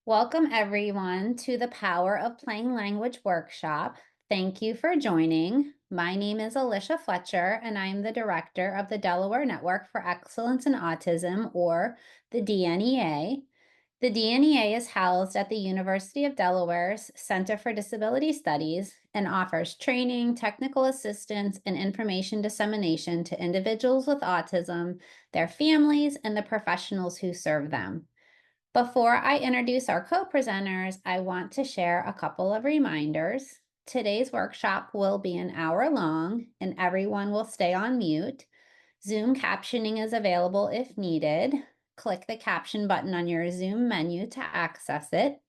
Welcome, everyone, to the Power of Plain Language workshop. Thank you for joining. My name is Alicia Fletcher, and I'm the director of the Delaware Network for Excellence in Autism, or the DNEA. The DNEA is housed at the University of Delaware's Center for Disability Studies and offers training, technical assistance, and information dissemination to individuals with autism, their families, and the professionals who serve them. Before I introduce our co-presenters, I want to share a couple of reminders. Today's workshop will be an hour long and everyone will stay on mute. Zoom captioning is available if needed. Click the caption button on your Zoom menu to access it.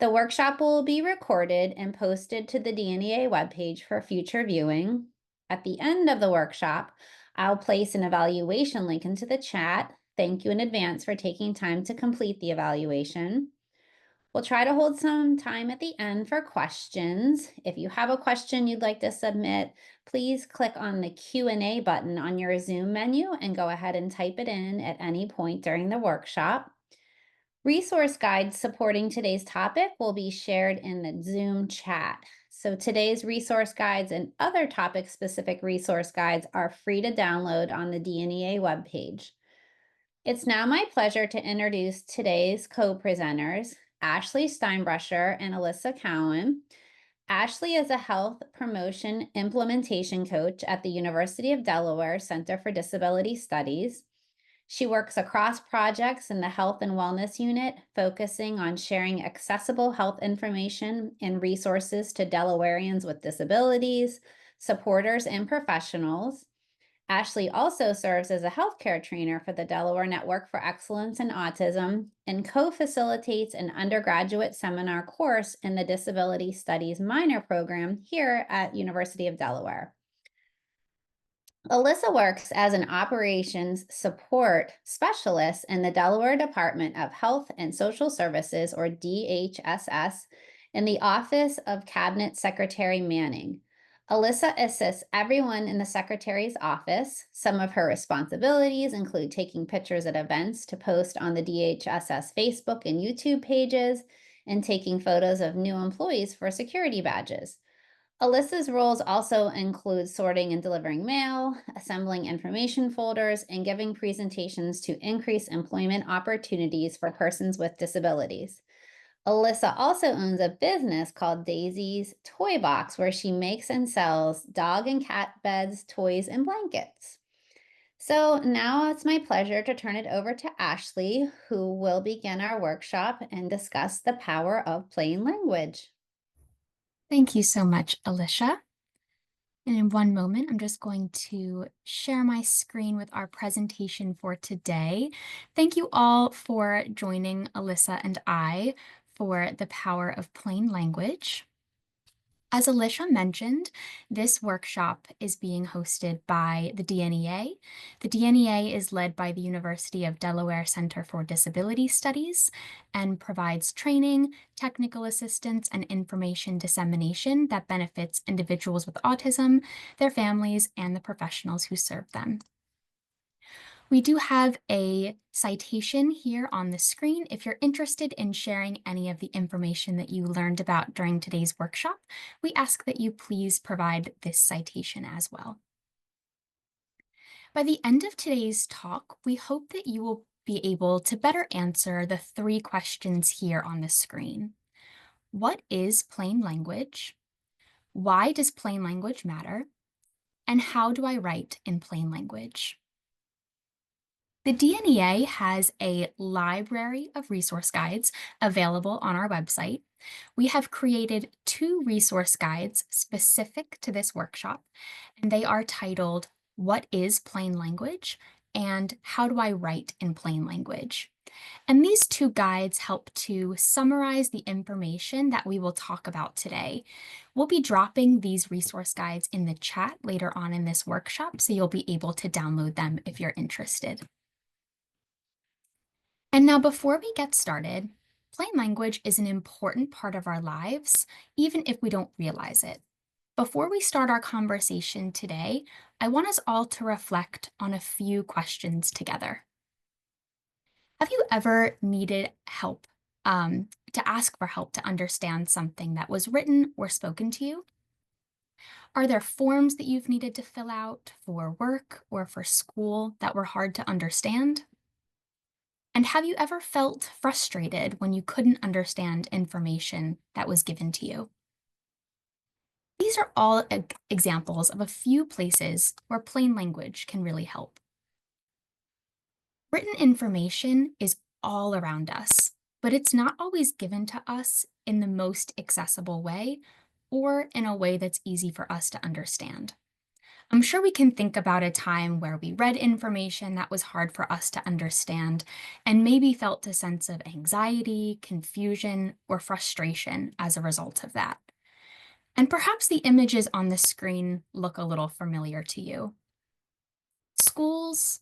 The workshop will be recorded and posted to the DNEA webpage for future viewing. At the end of the workshop, I'll place an evaluation link into the chat. Thank you in advance for taking time to complete the evaluation. We'll try to hold some time at the end for questions. If you have a question you'd like to submit, please click on the Q&A button on your Zoom menu and go ahead and type it in at any point during the workshop. Resource guides supporting today's topic will be shared in the Zoom chat. So today's resource guides and other topic-specific resource guides are free to download on the DNEA webpage. It's now my pleasure to introduce today's co-presenters, Ashley Steinbrusher and Alyssa Cowan. Ashley is a health promotion implementation coach at the University of Delaware Center for Disability Studies. She works across projects in the Health and Wellness Unit, focusing on sharing accessible health information and resources to Delawareans with disabilities, supporters, and professionals. Ashley also serves as a healthcare trainer for the Delaware Network for Excellence in Autism and co-facilitates an undergraduate seminar course in the Disability Studies minor program here at University of Delaware. Alyssa works as an operations support specialist in the Delaware Department of Health and Social Services, or DHSS, in the Office of Cabinet Secretary Manning. Alyssa assists everyone in the secretary's office. Some of her responsibilities include taking pictures at events to post on the DHSS Facebook and YouTube pages, and taking photos of new employees for security badges. Alyssa's roles also include sorting and delivering mail, assembling information folders, and giving presentations to increase employment opportunities for persons with disabilities. Alyssa also owns a business called Daisy's Toy Box, where she makes and sells dog and cat beds, toys, and blankets. So now it's my pleasure to turn it over to Ashley, who will begin our workshop and discuss the power of plain language. Thank you so much, Alicia. And in one moment, I'm just going to share my screen with our presentation for today. Thank you all for joining Alyssa and I for the power of plain language. As Alicia mentioned, this workshop is being hosted by the DNEA. The DNEA is led by the University of Delaware Center for Disability Studies and provides training, technical assistance, and information dissemination that benefits individuals with autism, their families, and the professionals who serve them. We do have a citation here on the screen. If you're interested in sharing any of the information that you learned about during today's workshop, we ask that you please provide this citation as well. By the end of today's talk, we hope that you will be able to better answer the three questions here on the screen. What is plain language? Why does plain language matter? And how do I write in plain language? The DNEA has a library of resource guides available on our website. We have created 2 resource guides specific to this workshop, and they are titled, "What is Plain Language?" and "How do I write in Plain Language?" And these 2 guides help to summarize the information that we will talk about today. We'll be dropping these resource guides in the chat later on in this workshop, so you'll be able to download them if you're interested. And now, before we get started, plain language is an important part of our lives, even if we don't realize it. Before we start our conversation today, I want us all to reflect on a few questions together. Have you ever needed help to ask for help to understand something that was written or spoken to you? Are there forms that you've needed to fill out for work or for school that were hard to understand? And have you ever felt frustrated when you couldn't understand information that was given to you? These are all examples of a few places where plain language can really help. Written information is all around us, but it's not always given to us in the most accessible way or in a way that's easy for us to understand. I'm sure we can think about a time where we read information that was hard for us to understand and maybe felt a sense of anxiety, confusion, or frustration as a result of that. And perhaps the images on the screen look a little familiar to you. Schools,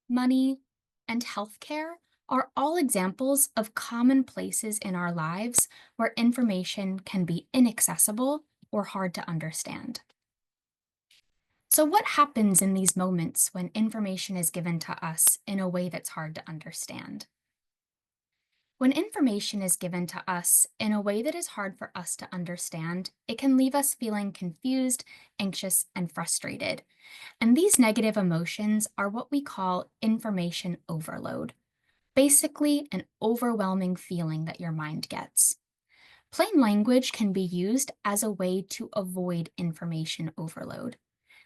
money, and healthcare are all examples of common places in our lives where information can be inaccessible or hard to understand. So, what happens in these moments when information is given to us in a way that's hard to understand? When information is given to us in a way that is hard for us to understand, it can leave us feeling confused, anxious, and frustrated. And these negative emotions are what we call information overload, basically, an overwhelming feeling that your mind gets. Plain language can be used as a way to avoid information overload.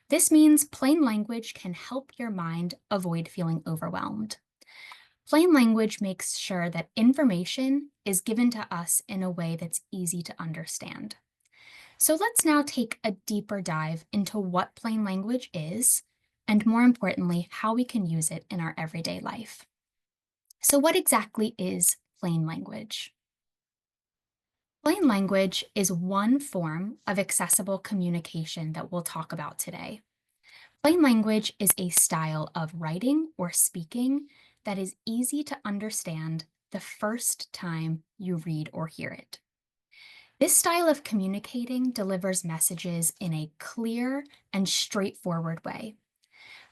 This means plain language can help your mind avoid feeling overwhelmed. Plain language makes sure that information is given to us in a way that's easy to understand. So let's now take a deeper dive into what plain language is, and more importantly, how we can use it in our everyday life. So, what exactly is plain language? Plain language is one form of accessible communication that we'll talk about today. Plain language is a style of writing or speaking that is easy to understand the first time you read or hear it. This style of communicating delivers messages in a clear and straightforward way.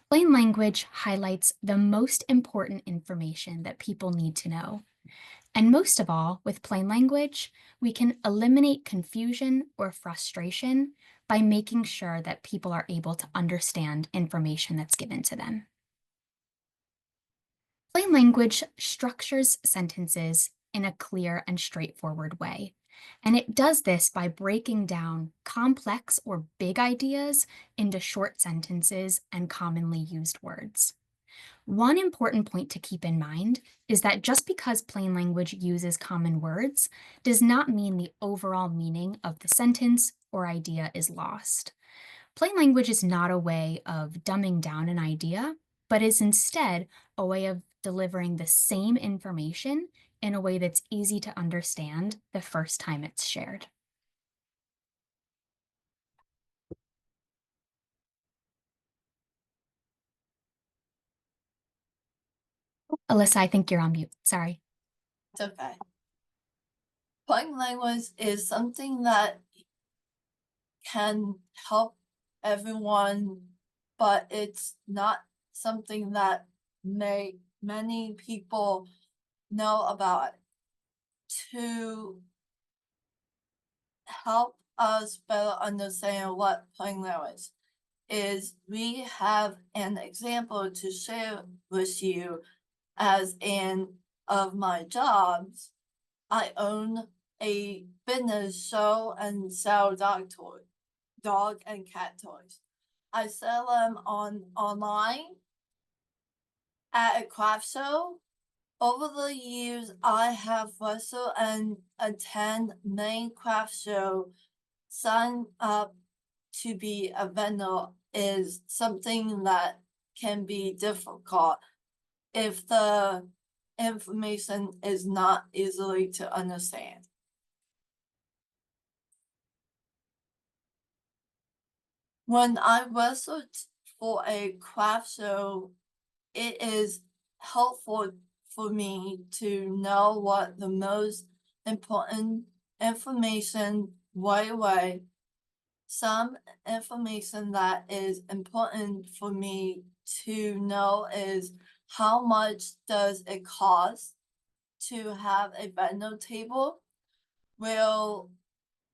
Plain language highlights the most important information that people need to know. And most of all, with plain language, we can eliminate confusion or frustration by making sure that people are able to understand information that's given to them. Plain language structures sentences in a clear and straightforward way. And it does this by breaking down complex or big ideas into short sentences and commonly used words. One important point to keep in mind is that just because plain language uses common words does not mean the overall meaning of the sentence or idea is lost. Plain language is not a way of dumbing down an idea, but is instead a way of delivering the same information in a way that's easy to understand the first time it's shared. Alyssa, I think you're on mute. Sorry. It's okay. Plain language is something that can help everyone, but it's not something that many people know about. To help us better understand what plain language is, we have an example to share with you. As in of my jobs, I own a business show and sell dog and cat toys. I sell them online at a craft show. Over the years, I have wrestled and attend main craft show. Sign up to be a vendor is something that can be difficult if the information is not easily to understand. When I wrestled for a craft show, it is helpful for me to know what the most important information right away. Some information that is important for me to know is how much does it cost to have a bundle table, will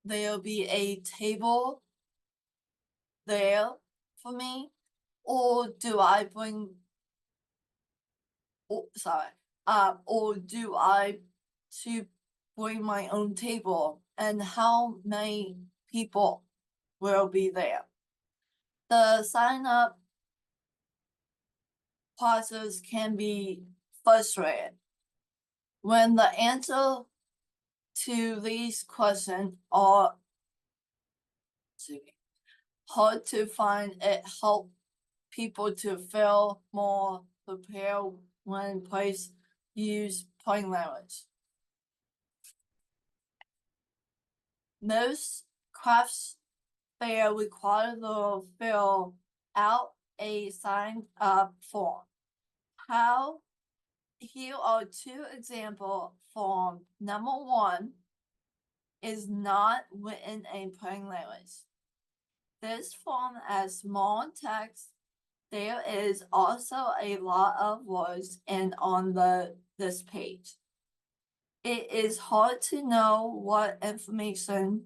there be a table there for me? Or do I bring, or do I to bring my own table? And how many people will be there? The sign up process can be frustrating when the answer to these questions are hard to find. It helps people to feel more prepared when place use plain language. Most crafts fair require to fill out a sign up form. Here are two example form. Number one is not written in plain language. This form has small text. There is also a lot of words and on this page. It is hard to know what information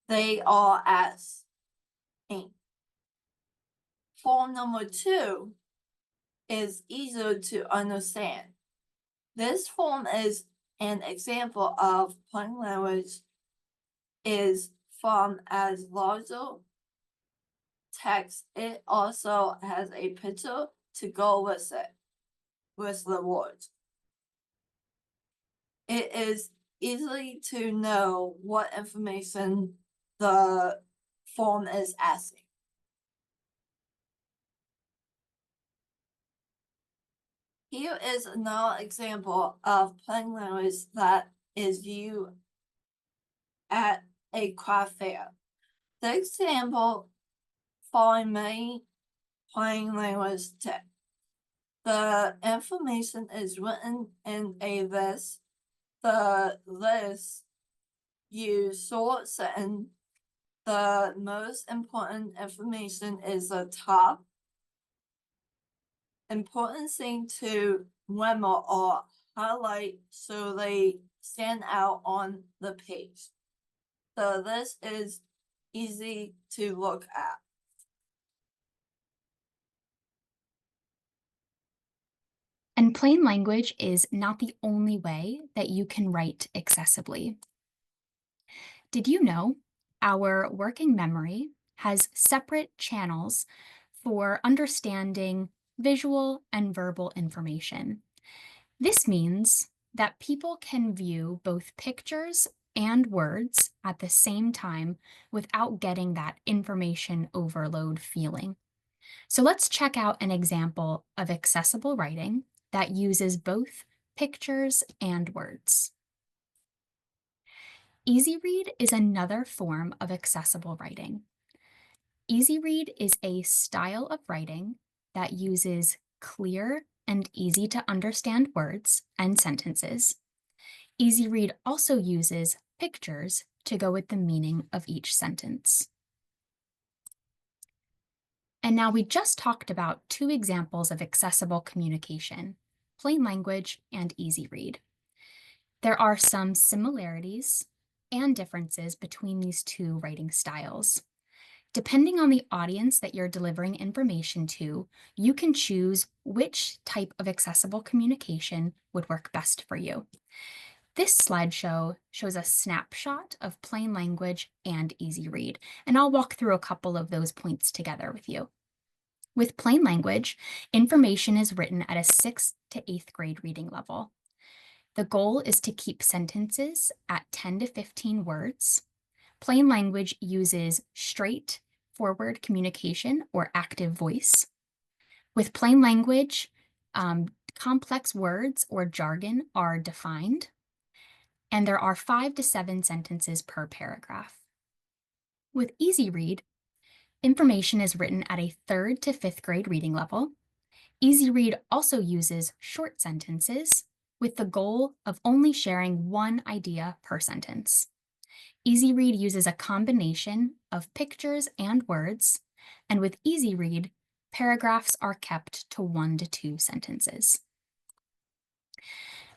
they are asking. Form number two is easier to understand. This form is an example of plain language is from as larger text. It also has a picture to go with it, with the words. It is easy to know what information the form is asking. Here is another example of plain language that is used at a craft fair. The example following many plain language text. The information is written in a list. The list use short sentence. The most important information is the top important thing to remember or highlight so they stand out on the page. The list is easy to look at. And plain language is not the only way that you can write accessibly. Did you know our working memory has separate channels for understanding visual and verbal information? This means that people can view both pictures and words at the same time without getting that information overload feeling. So let's check out an example of accessible writing that uses both pictures and words. EasyRead is another form of accessible writing. EasyRead is a style of writing that uses clear and easy to understand words and sentences. EasyRead also uses pictures to go with the meaning of each sentence. And now we just talked about two examples of accessible communication, plain language and EasyRead. There are some similarities and differences between these two writing styles. Depending on the audience that you're delivering information to, you can choose which type of accessible communication would work best for you. This slideshow shows a snapshot of plain language and EasyRead, and I'll walk through a couple of those points together with you. With plain language, information is written at a 6th to 8th grade reading level. The goal is to keep sentences at 10 to 15 words. Plain language uses straightforward communication or active voice. With plain language, complex words or jargon are defined, and there are 5 to 7 sentences per paragraph. With EasyRead, information is written at a 3rd to 5th grade reading level. EasyRead also uses short sentences with the goal of only sharing one idea per sentence. EasyRead uses a combination of pictures and words, and with EasyRead, paragraphs are kept to 1 to 2 sentences.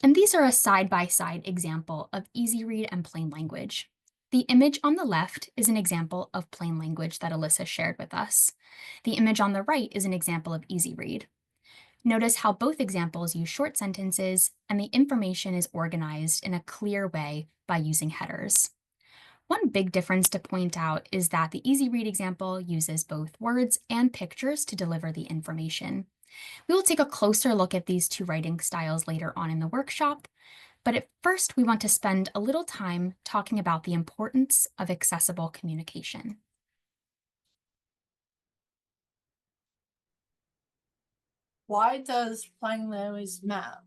And these are a side-by-side example of easy read and plain language. The image on the left is an example of plain language that Alyssa shared with us. The image on the right is an example of easy read. Notice how both examples use short sentences and the information is organized in a clear way by using headers. One big difference to point out is that the easy read example uses both words and pictures to deliver the information. We will take a closer look at these two writing styles later on in the workshop, but at first we want to spend a little time talking about the importance of accessible communication. Why does plain language matter?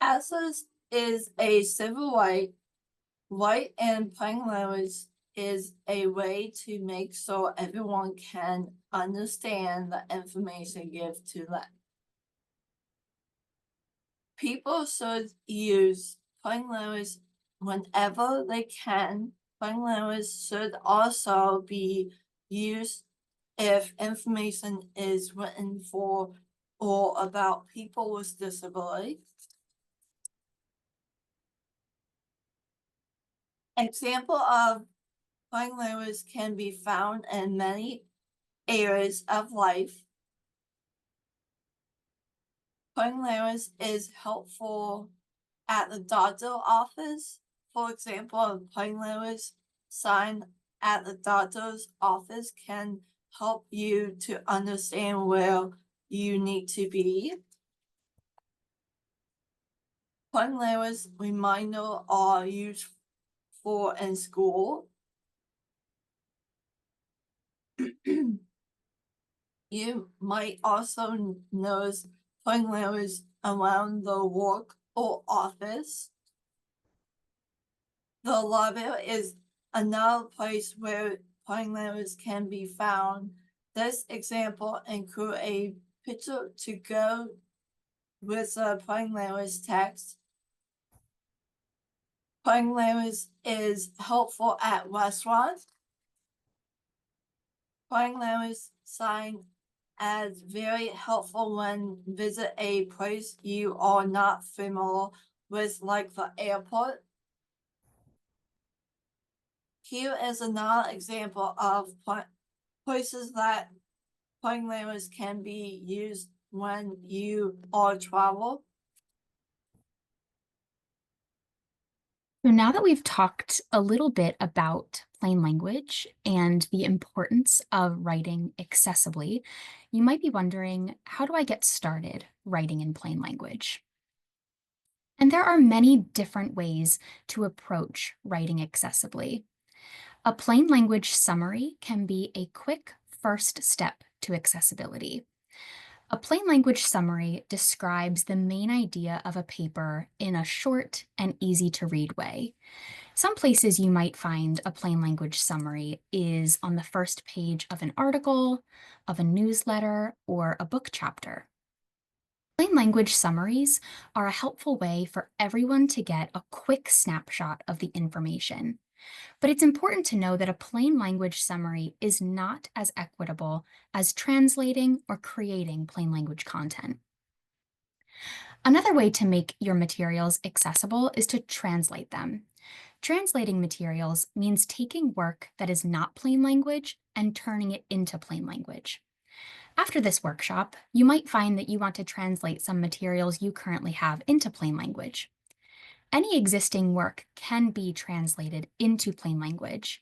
Access is a civil right. Right and plain language is a way to make sure everyone can understand the information given to them. People should use plain language whenever they can. Plain language should also be used if information is written for or about people with disabilities. Example of plain language can be found in many areas of life. Plain language is helpful at the doctor office. For example, a plain language sign at the doctor's office can help you to understand where you need to be. Plain language reminders are used for in school. You might also notice plain language around the work or office. The library is another place where plain language can be found. This example includes a picture to go with a plain language text. Plain language is helpful at restaurants. Plain language sign as very helpful when visit a place you are not familiar with, like the airport. Here is another example of places that plain language can be used when you are travel. So now that we've talked a little bit about plain language and the importance of writing accessibly, you might be wondering, how do I get started writing in plain language? And there are many different ways to approach writing accessibly. A plain language summary can be a quick first step to accessibility. A plain language summary describes the main idea of a paper in a short and easy to read way. Some places you might find a plain language summary is on the first page of an article, of a newsletter, or a book chapter. Plain language summaries are a helpful way for everyone to get a quick snapshot of the information. But it's important to know that a plain language summary is not as equitable as translating or creating plain language content. Another way to make your materials accessible is to translate them. Translating materials means taking work that is not plain language and turning it into plain language. After this workshop, you might find that you want to translate some materials you currently have into plain language. Any existing work can be translated into plain language.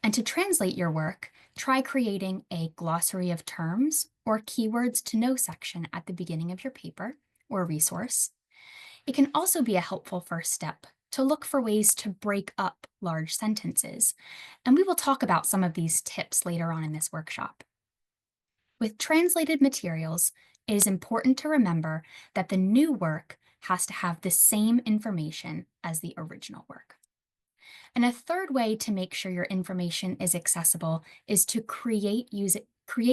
And to translate your work, try creating a glossary of terms or keywords to know section at the beginning of your paper or resource. It can also be a helpful first step to look for ways to break up large sentences. And we will talk about some of these tips later on in this workshop. With translated materials, it is important to remember that the new work has to have the same information as the original work. And a third way to make sure your information is accessible is to create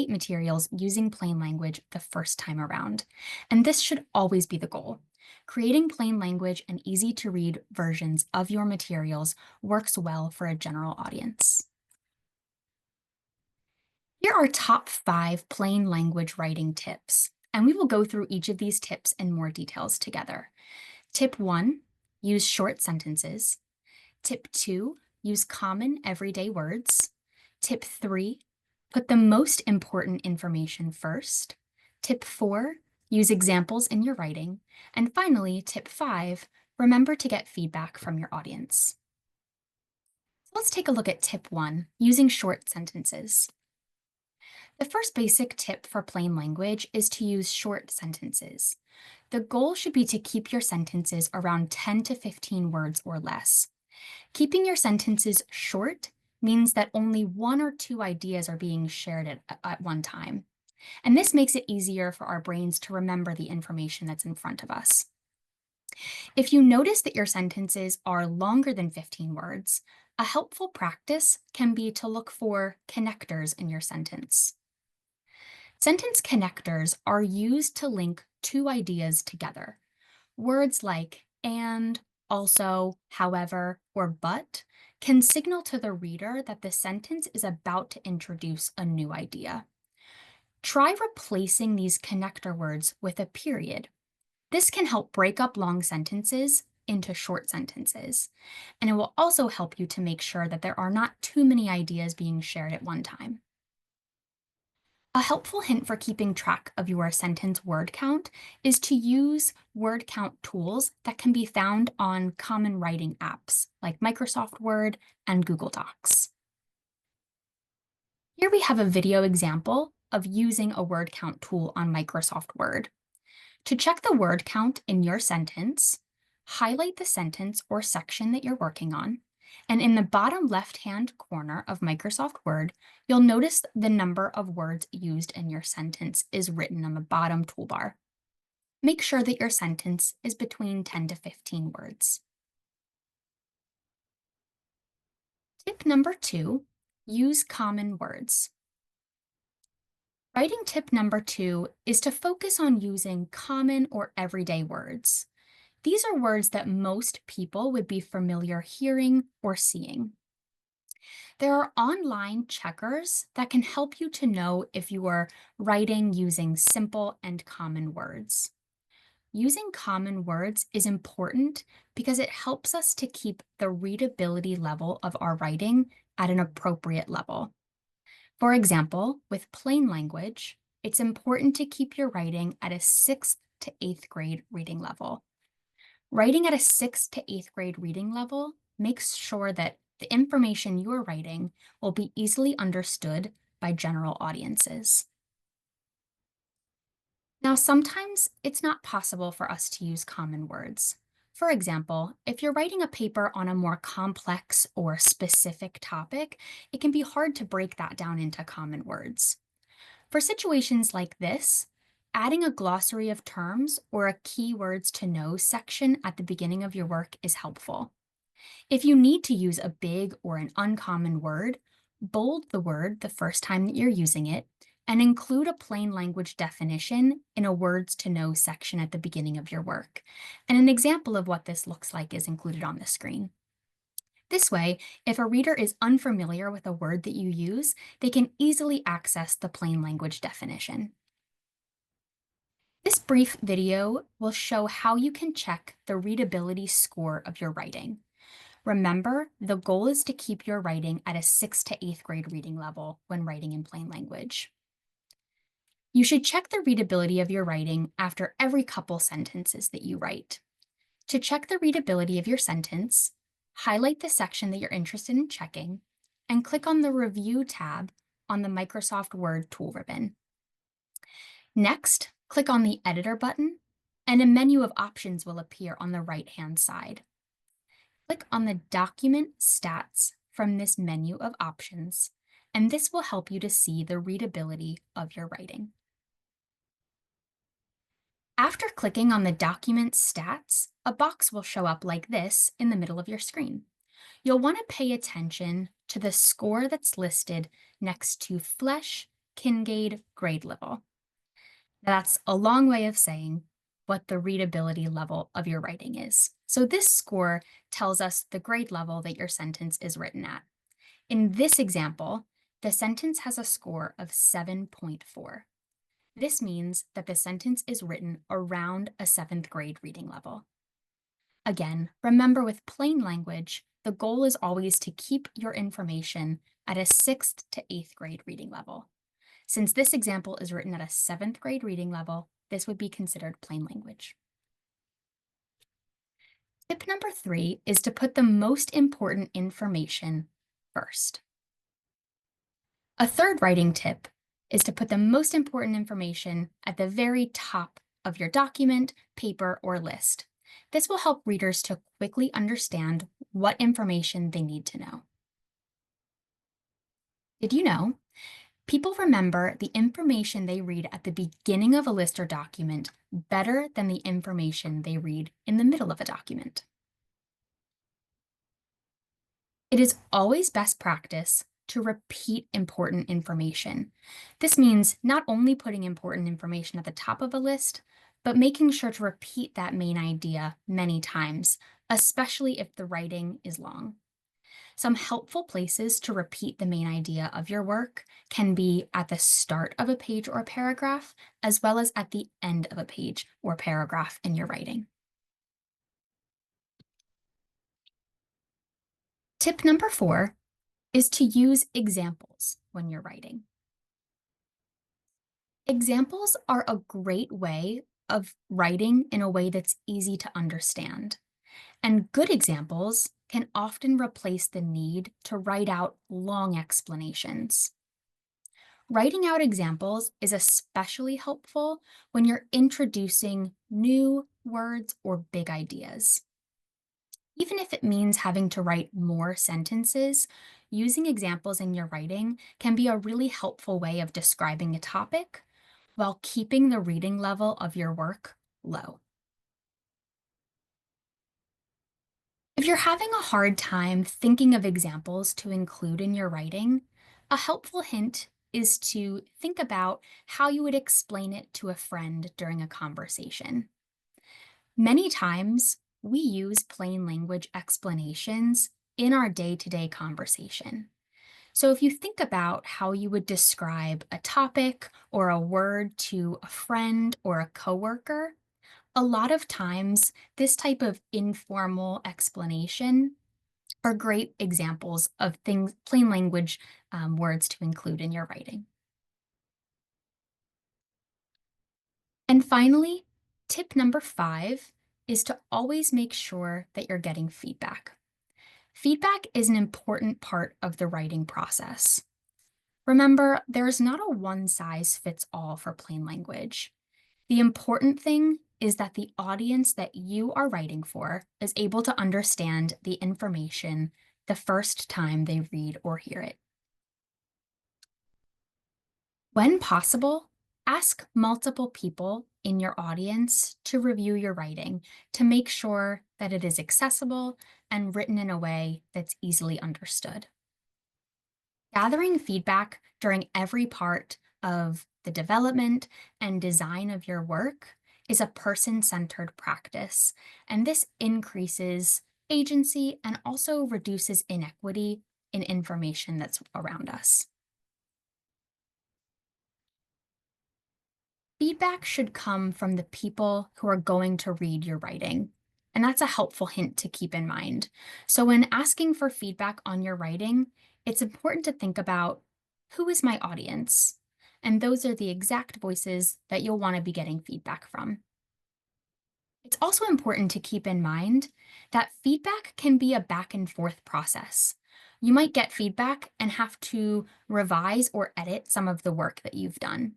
materials using plain language the first time around. And this should always be the goal. Creating plain language and easy to read versions of your materials works well for a general audience. Here are top 5 plain language writing tips. And we will go through each of these tips in more details together. Tip 1, use short sentences. Tip 2, use common everyday words. Tip 3, put the most important information first. Tip 4, use examples in your writing. And finally, tip 5, remember to get feedback from your audience. So let's take a look at tip 1, using short sentences. The first basic tip for plain language is to use short sentences. The goal should be to keep your sentences around 10 to 15 words or less. Keeping your sentences short means that only 1 or 2 ideas are being shared at one time. And this makes it easier for our brains to remember the information that's in front of us. If you notice that your sentences are longer than 15 words, a helpful practice can be to look for connectors in your sentence. Sentence connectors are used to link 2 ideas together. Words like and, also, however, or but can signal to the reader that the sentence is about to introduce a new idea. Try replacing these connector words with a period. This can help break up long sentences into short sentences, and it will also help you to make sure that there are not too many ideas being shared at one time. A helpful hint for keeping track of your sentence word count is to use word count tools that can be found on common writing apps like Microsoft Word and Google Docs. Here we have a video example of using a word count tool on Microsoft Word. To check the word count in your sentence, highlight the sentence or section that you're working on, and in the bottom left-hand corner of Microsoft Word, you'll notice the number of words used in your sentence is written on the bottom toolbar. Make sure that your sentence is between 10 to 15 words. Tip number 2, use common words. Writing tip number 2 is to focus on using common or everyday words. These are words that most people would be familiar hearing or seeing. There are online checkers that can help you to know if you are writing using simple and common words. Using common words is important because it helps us to keep the readability level of our writing at an appropriate level. For example, with plain language, it's important to keep your writing at a 6th to 8th grade reading level. Writing at a 6th to 8th grade reading level makes sure that the information you're writing will be easily understood by general audiences. Now, sometimes it's not possible for us to use common words. For example, if you're writing a paper on a more complex or specific topic, it can be hard to break that down into common words. For situations like this, adding a glossary of terms or a keywords to know section at the beginning of your work is helpful. If you need to use a big or an uncommon word, bold the word the first time that you're using it and include a plain language definition in a words to know section at the beginning of your work. And an example of what this looks like is included on the screen. This way, if a reader is unfamiliar with a word that you use, they can easily access the plain language definition. This brief video will show how you can check the readability score of your writing. Remember, the goal is to keep your writing at a 6th to 8th grade reading level when writing in plain language. You should check the readability of your writing after every couple sentences that you write. To check the readability of your sentence, highlight the section that you're interested in checking, and click on the Review tab on the Microsoft Word tool ribbon. Next, click on the Editor button, and a menu of options will appear on the right-hand side. Click on the Document Stats from this menu of options, and this will help you to see the readability of your writing. After clicking on the Document Stats, a box will show up like this in the middle of your screen. You'll want to pay attention to the score that's listed next to Flesch Kincaid grade level. That's a long way of saying what the readability level of your writing is. So this score tells us the grade level that your sentence is written at. In this example, the sentence has a score of 7.4. This means that the sentence is written around a 7th grade reading level. Again, remember with plain language, the goal is always to keep your information at a 6th to 8th grade reading level. Since this example is written at a 7th grade reading level, this would be considered plain language. Tip number 3 is to put the most important information first. A third writing tip is to put the most important information at the very top of your document, paper, or list. This will help readers to quickly understand what information they need to know. Did you know? People remember the information they read at the beginning of a list or document better than the information they read in the middle of a document. It is always best practice to repeat important information. This means not only putting important information at the top of a list, but making sure to repeat that main idea many times, especially if the writing is long. Some helpful places to repeat the main idea of your work can be at the start of a page or paragraph, as well as at the end of a page or paragraph in your writing. Tip number 4 is to use examples when you're writing. Examples are a great way of writing in a way that's easy to understand. And good examples can often replace the need to write out long explanations. Writing out examples is especially helpful when you're introducing new words or big ideas. Even if it means having to write more sentences, using examples in your writing can be a really helpful way of describing a topic while keeping the reading level of your work low. If you're having a hard time thinking of examples to include in your writing, a helpful hint is to think about how you would explain it to a friend during a conversation. Many times, we use plain language explanations in our day-to-day conversation. So if you think about how you would describe a topic or a word to a friend or a coworker, a lot of times this type of informal explanation are great examples of things, plain language words to include in your writing. And finally, tip number 5 is to always make sure that you're getting feedback. Feedback is an important part of the writing process. Remember, there's not a one size fits all for plain language. The important thing is that the audience that you are writing for is able to understand the information the first time they read or hear it. When possible, ask multiple people in your audience to review your writing to make sure that it is accessible and written in a way that's easily understood. Gathering feedback during every part of the development and design of your work is a person-centered practice, and this increases agency and also reduces inequity in information that's around us. Feedback should come from the people who are going to read your writing, and that's a helpful hint to keep in mind. So when asking for feedback on your writing, it's important to think about who is my audience? And those are the exact voices that you'll want to be getting feedback from. It's also important to keep in mind that feedback can be a back and forth process. You might get feedback and have to revise or edit some of the work that you've done.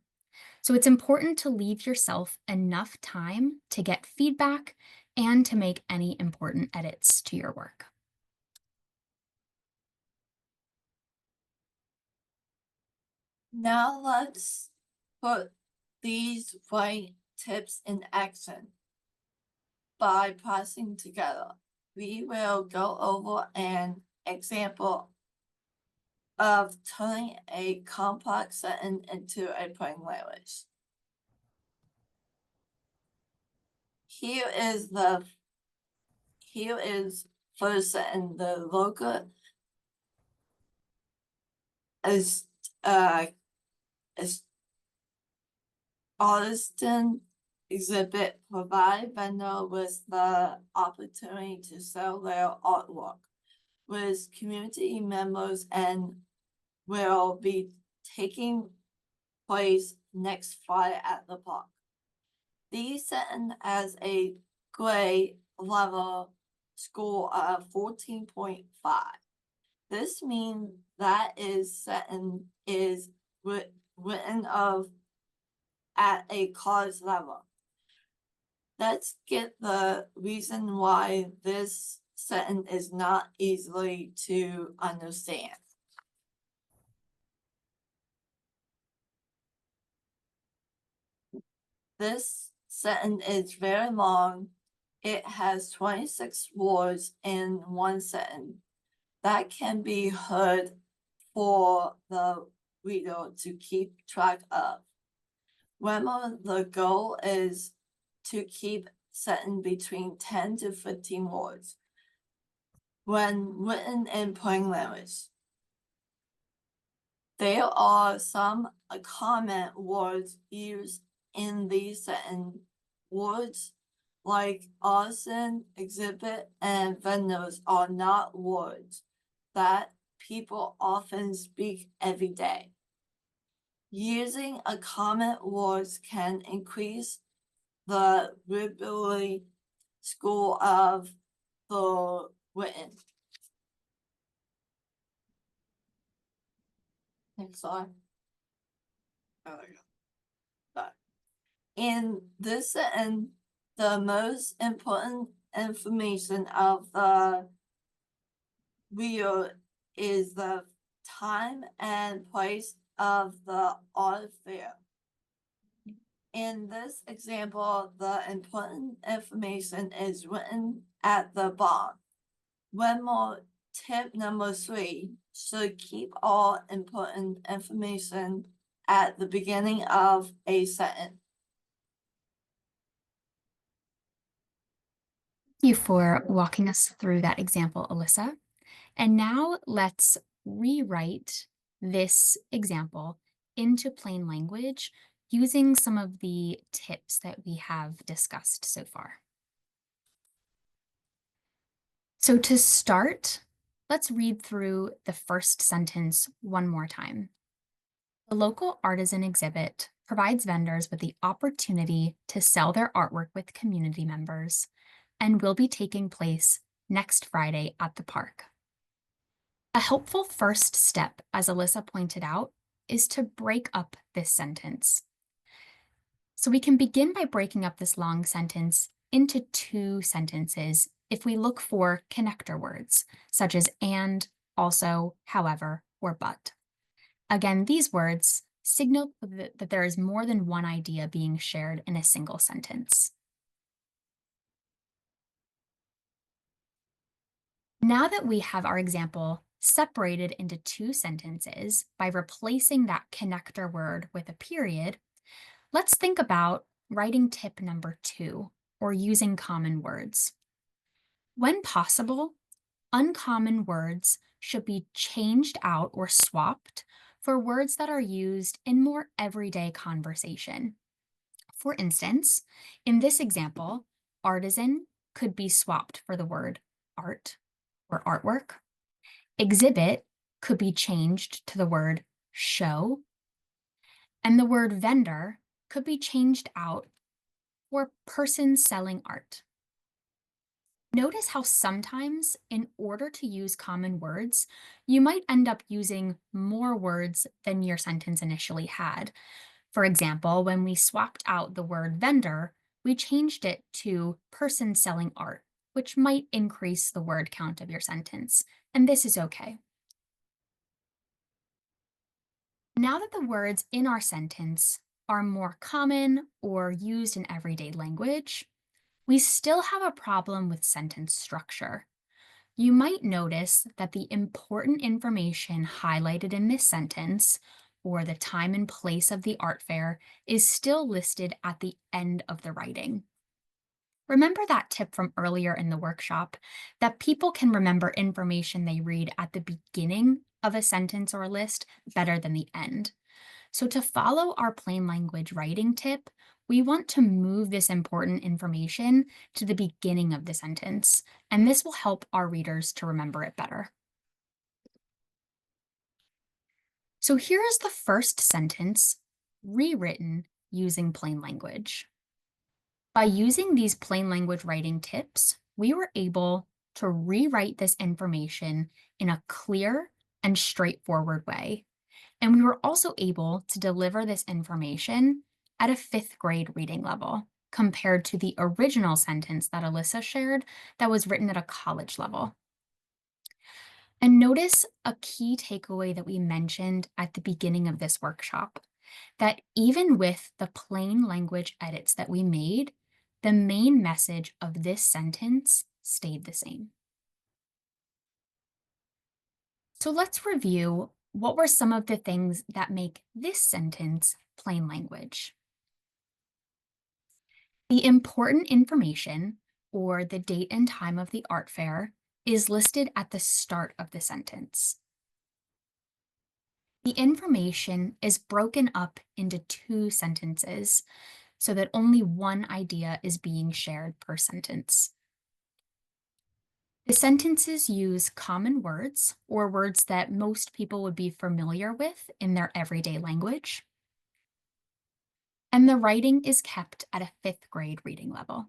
So it's important to leave yourself enough time to get feedback and to make any important edits to your work. Now let's put these right tips in action by pressing together. We will go over an example of turning a complex sentence into a plain language. Here is first sentence. The logo is artisan exhibit provide vendor with the opportunity to sell their artwork with community members and will be taking place next Friday at the park. These setting as a grade level score of 14.5. This means that is setting is written of at a college level. Let's get the reason why this sentence is not easily to understand. This sentence is very long. It has 26 words in one sentence. That can be heard for the reader to keep track of. Remember, the goal is to keep sentence between 10 to 15 words when written in plain language. There are some comment words used in these sentence. Words like artisan, exhibit, and vendors are not words that people often speak every day. Using a comment words can increase the readability score of the written. Next slide. Oh, there you go. But in this sentence, the most important information of the reader is the time and place of the art fair. In this example, the important information is written at the bottom. One more tip number 3 should keep all important information at the beginning of a sentence. Thank you for walking us through that example, Alyssa. And now let's rewrite this example into plain language using some of the tips that we have discussed so far. So to start, let's read through the first sentence one more time. The local artisan exhibit provides vendors with the opportunity to sell their artwork with community members and will be taking place next Friday at the park. A helpful first step, as Alyssa pointed out, is to break up this sentence. So we can begin by breaking up this long sentence into 2 sentences if we look for connector words, such as and, also, however, or but. Again, these words signal that there is more than one idea being shared in a single sentence. Now that we have our example separated into 2 sentences by replacing that connector word with a period, let's think about writing tip number 2, or using common words. When possible, uncommon words should be changed out or swapped for words that are used in more everyday conversation. For instance, in this example, artisan could be swapped for the word art or artwork. Exhibit could be changed to the word show. And the word vendor could be changed out for person selling art. Notice how sometimes, in order to use common words, you might end up using more words than your sentence initially had. For example, when we swapped out the word vendor, we changed it to person selling art, which might increase the word count of your sentence, and this is okay. Now that the words in our sentence are more common or used in everyday language, we still have a problem with sentence structure. You might notice that the important information highlighted in this sentence, or the time and place of the art fair, is still listed at the end of the writing. Remember that tip from earlier in the workshop that people can remember information they read at the beginning of a sentence or list better than the end. So to follow our plain language writing tip, we want to move this important information to the beginning of the sentence, and this will help our readers to remember it better. So here is the first sentence rewritten using plain language. By using these plain language writing tips, we were able to rewrite this information in a clear and straightforward way. And we were also able to deliver this information at a fifth grade reading level compared to the original sentence that Alyssa shared that was written at a college level. And notice a key takeaway that we mentioned at the beginning of this workshop, that even with the plain language edits that we made, the main message of this sentence stayed the same. So let's review what were some of the things that make this sentence plain language. The important information, or the date and time of the art fair, is listed at the start of the sentence. The information is broken up into 2 sentences so that only one idea is being shared per sentence. The sentences use common words or words that most people would be familiar with in their everyday language. And the writing is kept at a fifth grade reading level.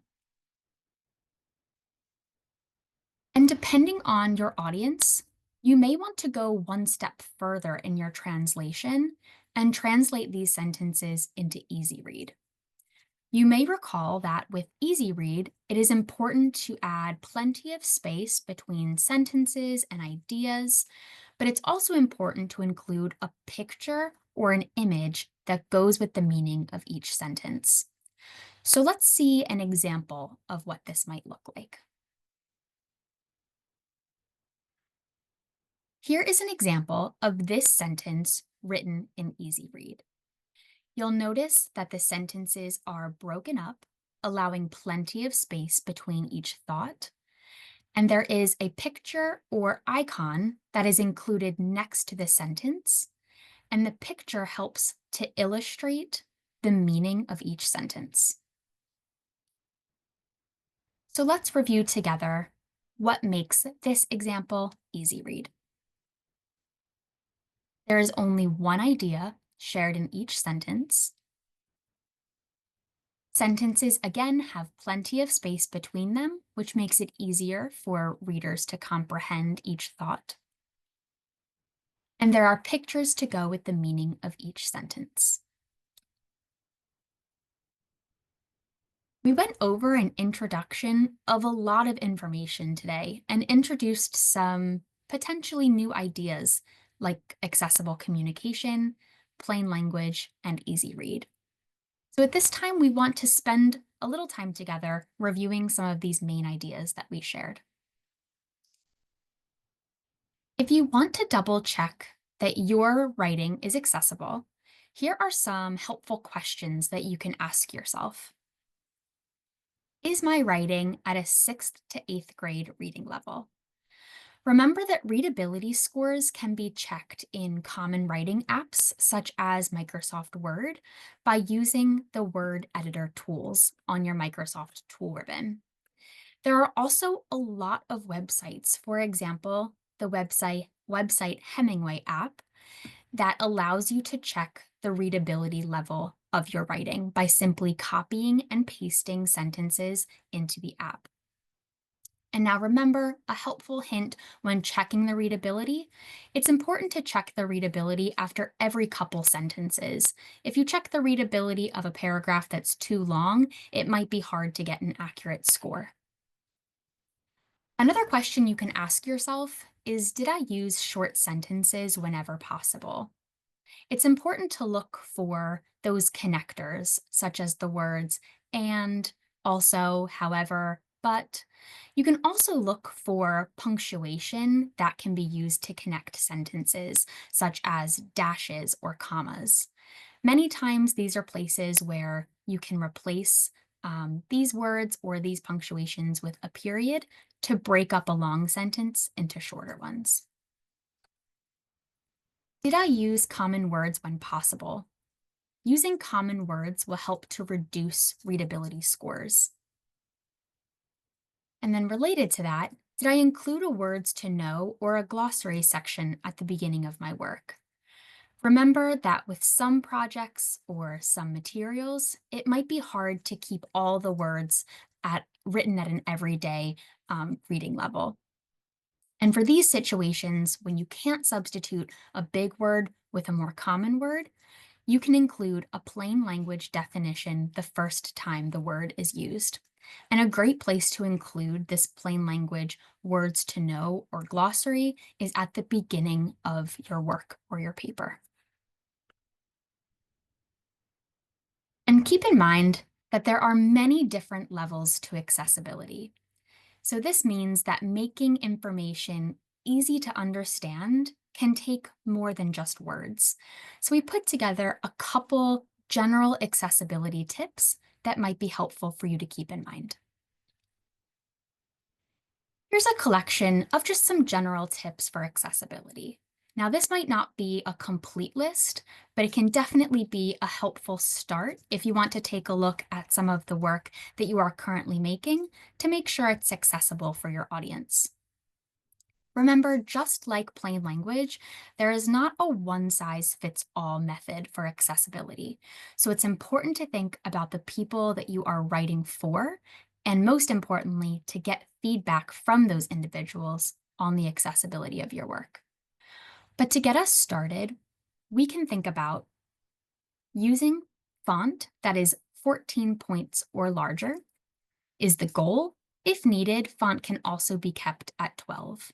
And depending on your audience, you may want to go one step further in your translation and translate these sentences into easy read. You may recall that with easy read, it is important to add plenty of space between sentences and ideas, but it's also important to include a picture or an image that goes with the meaning of each sentence. So let's see an example of what this might look like. Here is an example of this sentence written in easy read. You'll notice that the sentences are broken up, allowing plenty of space between each thought. And there is a picture or icon that is included next to the sentence. And the picture helps to illustrate the meaning of each sentence. So let's review together what makes this example easy read. There is only one idea shared in each sentence. Sentences, again, have plenty of space between them, which makes it easier for readers to comprehend each thought. And there are pictures to go with the meaning of each sentence. We went over an introduction of a lot of information today and introduced some potentially new ideas like accessible communication, plain language, and easy read. So at this time, we want to spend a little time together reviewing some of these main ideas that we shared. If you want to double check that your writing is accessible, here are some helpful questions that you can ask yourself. Is my writing at a 6th to 8th grade reading level? Remember that readability scores can be checked in common writing apps such as Microsoft Word by using the word editor tools on your Microsoft tool ribbon. There are also a lot of websites, for example, the website Hemingway app, that allows you to check the readability level of your writing by simply copying and pasting sentences into the app. And now remember, a helpful hint when checking the readability, it's important to check the readability after every couple sentences. If you check the readability of a paragraph that's too long, it might be hard to get an accurate score. Another question you can ask yourself is, did I use short sentences whenever possible? It's important to look for those connectors, such as the words and, also, however, but. You can also look for punctuation that can be used to connect sentences, such as dashes or commas. Many times, these are places where you can replace these words or these punctuations with a period to break up a long sentence into shorter ones. Did I use common words when possible? Using common words will help to reduce readability scores. And then related to that, did I include a words to know or a glossary section at the beginning of my work? Remember that with some projects or some materials, it might be hard to keep all the words written at an everyday reading level. And for these situations, when you can't substitute a big word with a more common word, you can include a plain language definition the first time the word is used. And a great place to include this plain language words to know or glossary is at the beginning of your work or your paper. And keep in mind that there are many different levels to accessibility. So this means that making information easy to understand can take more than just words. So we put together a couple general accessibility tips that might be helpful for you to keep in mind. Here's a collection of just some general tips for accessibility. Now, this might not be a complete list, but it can definitely be a helpful start if you want to take a look at some of the work that you are currently making to make sure it's accessible for your audience. Remember, just like plain language, there is not a one-size-fits-all method for accessibility. So it's important to think about the people that you are writing for, and most importantly, to get feedback from those individuals on the accessibility of your work. But to get us started, we can think about using font that is 14 points or larger is the goal. If needed, font can also be kept at 12.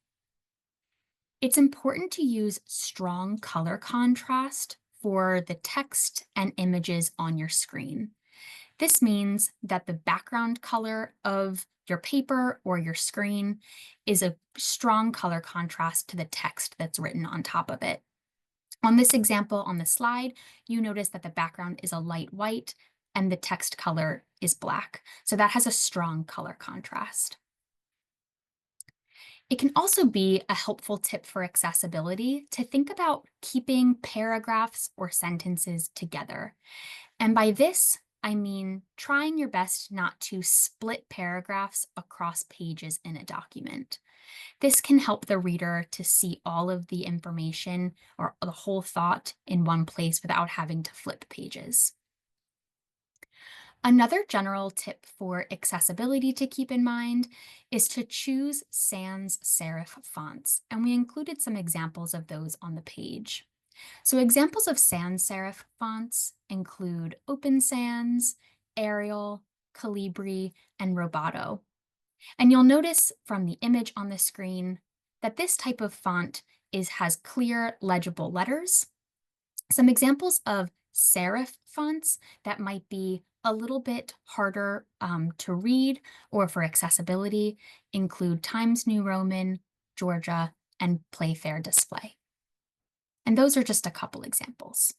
It's important to use strong color contrast for the text and images on your screen. This means that the background color of your paper or your screen is a strong color contrast to the text that's written on top of it. On this example on the slide, you notice that the background is a light white and the text color is black. So that has a strong color contrast. It can also be a helpful tip for accessibility to think about keeping paragraphs or sentences together. And by this, I mean trying your best not to split paragraphs across pages in a document. This can help the reader to see all of the information or the whole thought in one place without having to flip pages. Another general tip for accessibility to keep in mind is to choose sans serif fonts, and we included some examples of those on the page. So examples of sans serif fonts include Open Sans, Arial, Calibri, and Roboto. And you'll notice from the image on the screen that this type of font has clear, legible letters. Some examples of serif fonts that might be a little bit harder to read or for accessibility include Times New Roman, Georgia, and Playfair Display. And those are just a couple examples.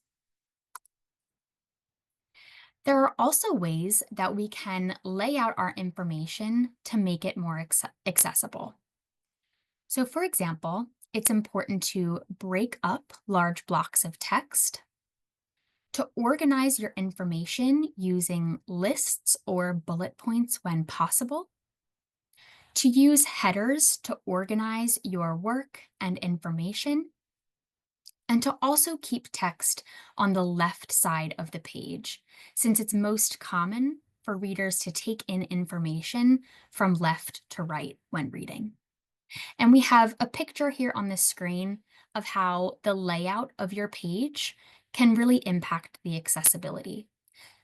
There are also ways that we can lay out our information to make it more accessible. So for example, it's important to break up large blocks of text, to organize your information using lists or bullet points when possible, to use headers to organize your work and information, and to also keep text on the left side of the page, since it's most common for readers to take in information from left to right when reading. And we have a picture here on the screen of how the layout of your page can really impact the accessibility.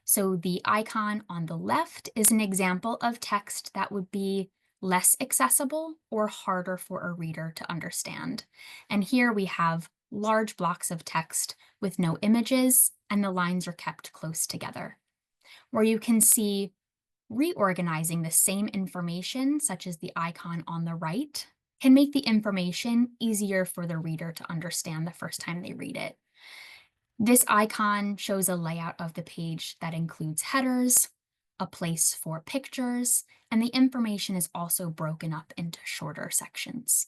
So the icon on the left is an example of text that would be less accessible or harder for a reader to understand. And here we have large blocks of text with no images, and the lines are kept close together. Where you can see reorganizing the same information, such as the icon on the right, can make the information easier for the reader to understand the first time they read it. This icon shows a layout of the page that includes headers, a place for pictures, and the information is also broken up into shorter sections.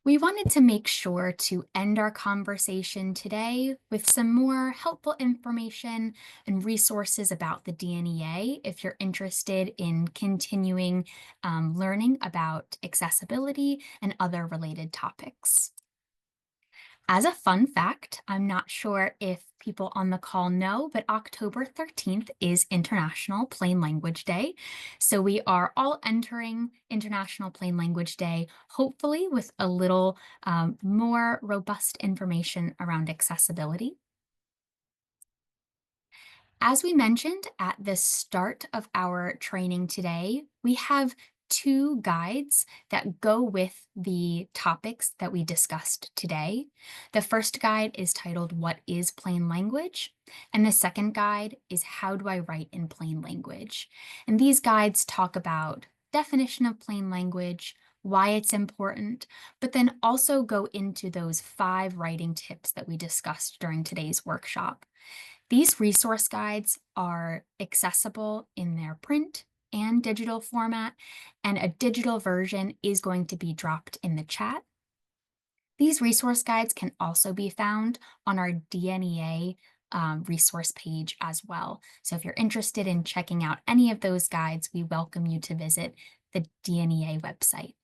We wanted to make sure to end our conversation today with some more helpful information and resources about the DNEA if you're interested in continuing learning about accessibility and other related topics. As a fun fact, I'm not sure if people on the call know, but October 13th is International Plain Language Day. So we are all entering International Plain Language Day, hopefully with a little more robust information around accessibility. As we mentioned at the start of our training today, we have two guides that go with the topics that we discussed today. The first guide is titled What is Plain Language? And the second guide is How do I write in plain language? And these guides talk about definition of plain language, why it's important, but then also go into those 5 writing tips that we discussed during today's workshop. These resource guides are accessible in their print and digital format, and a digital version is going to be dropped in the chat. These resource guides can also be found on our DNEA resource page as well. So if you're interested in checking out any of those guides, we welcome you to visit the DNEA website.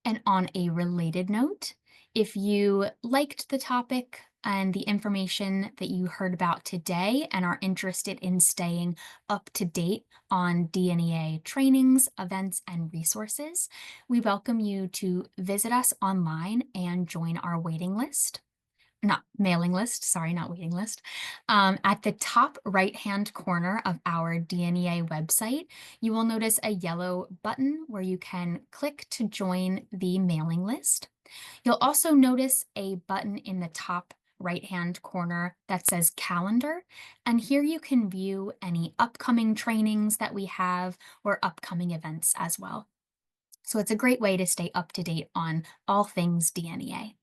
And on a related note, if you liked the topic and the information that you heard about today and are interested in staying up to date on DNEA trainings, events, and resources, we welcome you to visit us online and join our waiting list. Not mailing list, sorry, not waiting list. At the top right-hand corner of our DNEA website, you will notice a yellow button where you can click to join the mailing list. You'll also notice a button in the top right-hand corner that says calendar, and here you can view any upcoming trainings that we have or upcoming events as well. So it's a great way to stay up to date on all things DNEA.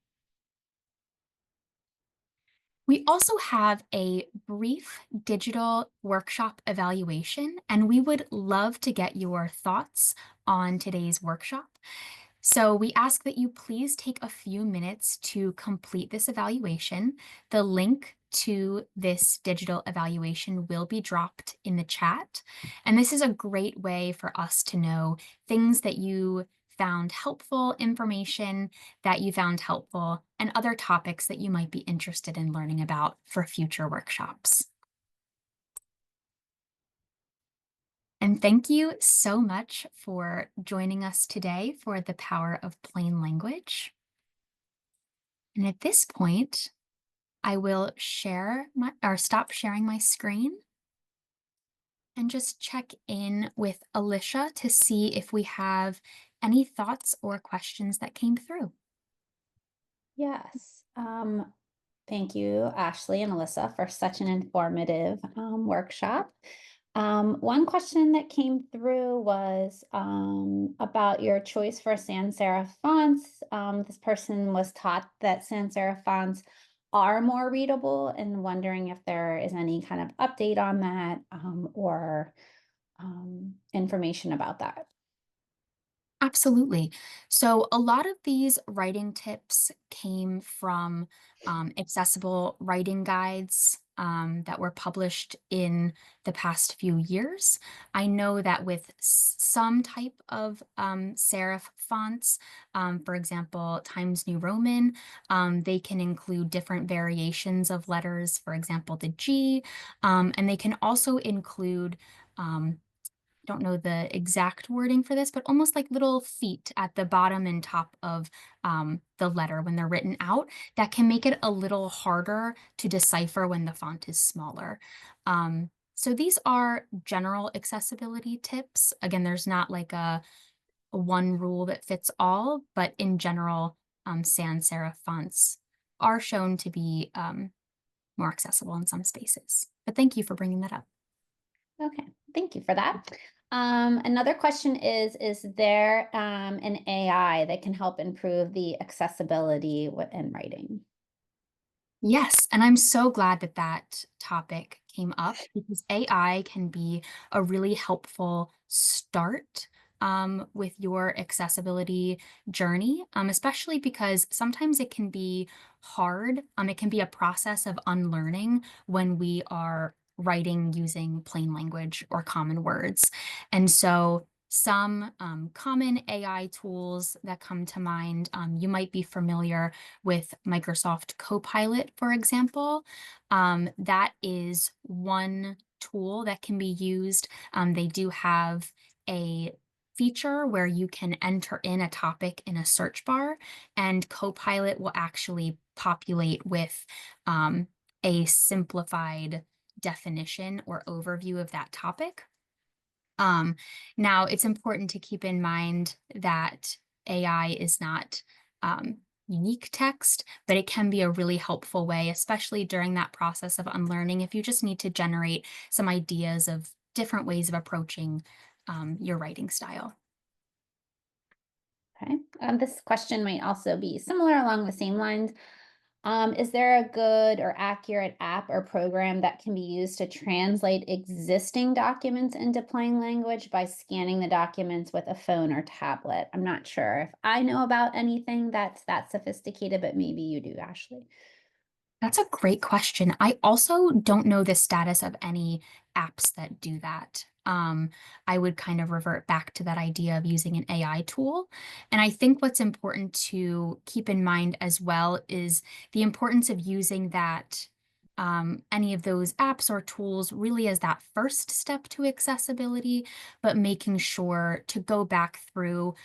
We also have a brief digital workshop evaluation, and we would love to get your thoughts on today's workshop. So we ask that you please take a few minutes to complete this evaluation. The link to this digital evaluation will be dropped in the chat. And this is a great way for us to know things that you found helpful, information that you found helpful, and other topics that you might be interested in learning about for future workshops. And thank you so much for joining us today for the Power of Plain Language. And at this point, I will stop sharing my screen and just check in with Alicia to see if we have any thoughts or questions that came through. Yes. Thank you, Ashley and Alyssa, for such an informative workshop. One question that came through was about your choice for sans serif fonts. This person was taught that sans serif fonts are more readable and wondering if there is any kind of update on that or information about that. Absolutely. So a lot of these writing tips came from accessible writing guides that were published in the past few years. I know that with some type of serif fonts, for example, Times New Roman, they can include different variations of letters, for example, the G, and they can also include don't know the exact wording for this, but almost like little feet at the bottom and top of the letter when they're written out that can make it a little harder to decipher when the font is smaller. So these are general accessibility tips. Again, there's not like a one rule that fits all, but in general, sans serif fonts are shown to be more accessible in some spaces. But thank you for bringing that up. Okay, thank you for that. Another question is there an AI that can help improve the accessibility in writing? Yes, and I'm so glad that that topic came up because AI can be a really helpful start with your accessibility journey, especially because sometimes it can be hard. It can be a process of unlearning when we are writing using plain language or common words. And so some common AI tools that come to mind, you might be familiar with Microsoft Copilot, for example. That is one tool that can be used. They do have a feature where you can enter in a topic in a search bar, and Copilot will actually populate with a simplified definition or overview of that topic. Um, Now, it's important to keep in mind that AI is not unique text, but it can be a really helpful way, especially during that process of unlearning, if you just need to generate some ideas of different ways of approaching your writing style. Okay. This question might also be similar along the same lines. Is there a good or accurate app or program that can be used to translate existing documents into plain language by scanning the documents with a phone or tablet? I'm not sure if I know about anything that's that sophisticated, but maybe you do, Ashley. That's a great question. I also don't know the status of any apps that do that. I would kind of revert back to that idea of using an AI tool. And I think what's important to keep in mind as well is the importance of using that, any of those apps or tools really as that first step to accessibility, but making sure to go back through,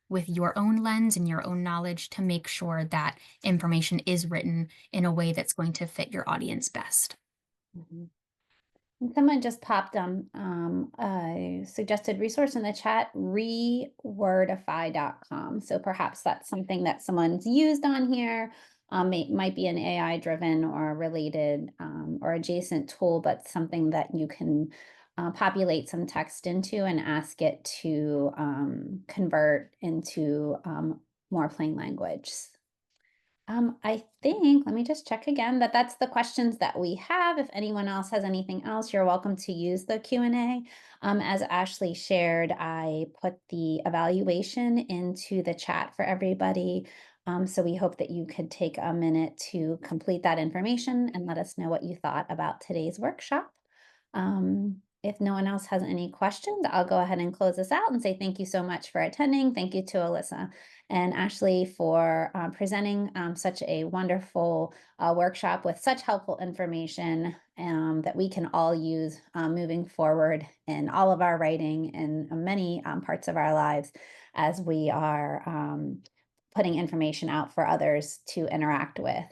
with your own lens and your own knowledge to make sure that information is written in a way that's going to fit your audience best. Mhm. And someone just popped a suggested resource in the chat, rewordify.com. So perhaps that's something that someone's used on here. Might be an AI driven or related or adjacent tool, but something that you can populate some text into and ask it to convert into more plain language. I think, let me just check again, that that's the questions that we have. If anyone else has anything else, you're welcome to use the Q&A. As Ashley shared, I put the evaluation into the chat for everybody. So we hope that you could take a minute to complete that information and let us know what you thought about today's workshop. If no one else has any questions, I'll go ahead and close this out and say thank you so much for attending. Thank you to Alyssa and Ashley for presenting such a wonderful workshop with such helpful information that we can all use moving forward in all of our writing and many parts of our lives as we are putting information out for others to interact with.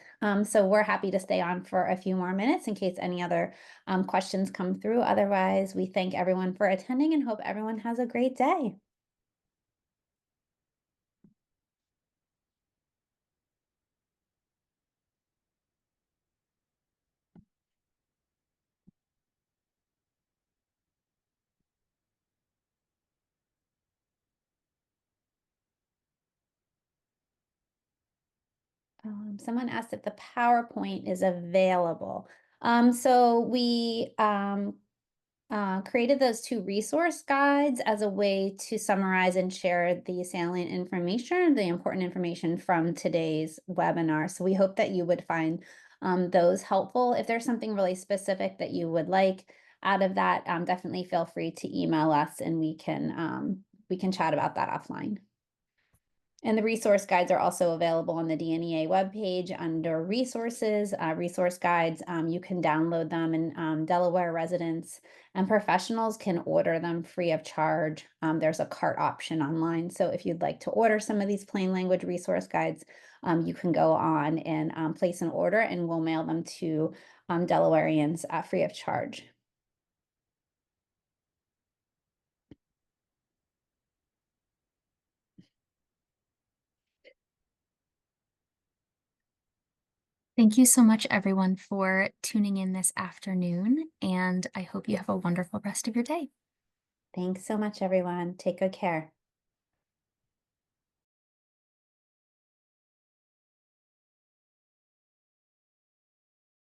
So we're happy to stay on for a few more minutes in case any other questions come through. Otherwise, we thank everyone for attending and hope everyone has a great day. Someone asked if the PowerPoint is available. So we created those two resource guides as a way to summarize and share the salient information, the important information from today's webinar. So we hope that you would find those helpful. If there's something really specific that you would like out of that, definitely feel free to email us and we can chat about that offline. And the resource guides are also available on the DNEA webpage under resources, resource guides. You can download them, and Delaware residents and professionals can order them free of charge. There's a cart option online. So if you'd like to order some of these plain language resource guides, you can go on and place an order and we'll mail them to Delawareans free of charge. Thank you so much, everyone, for tuning in this afternoon, and I hope you have a wonderful rest of your day. Thanks so much, everyone. Take good care.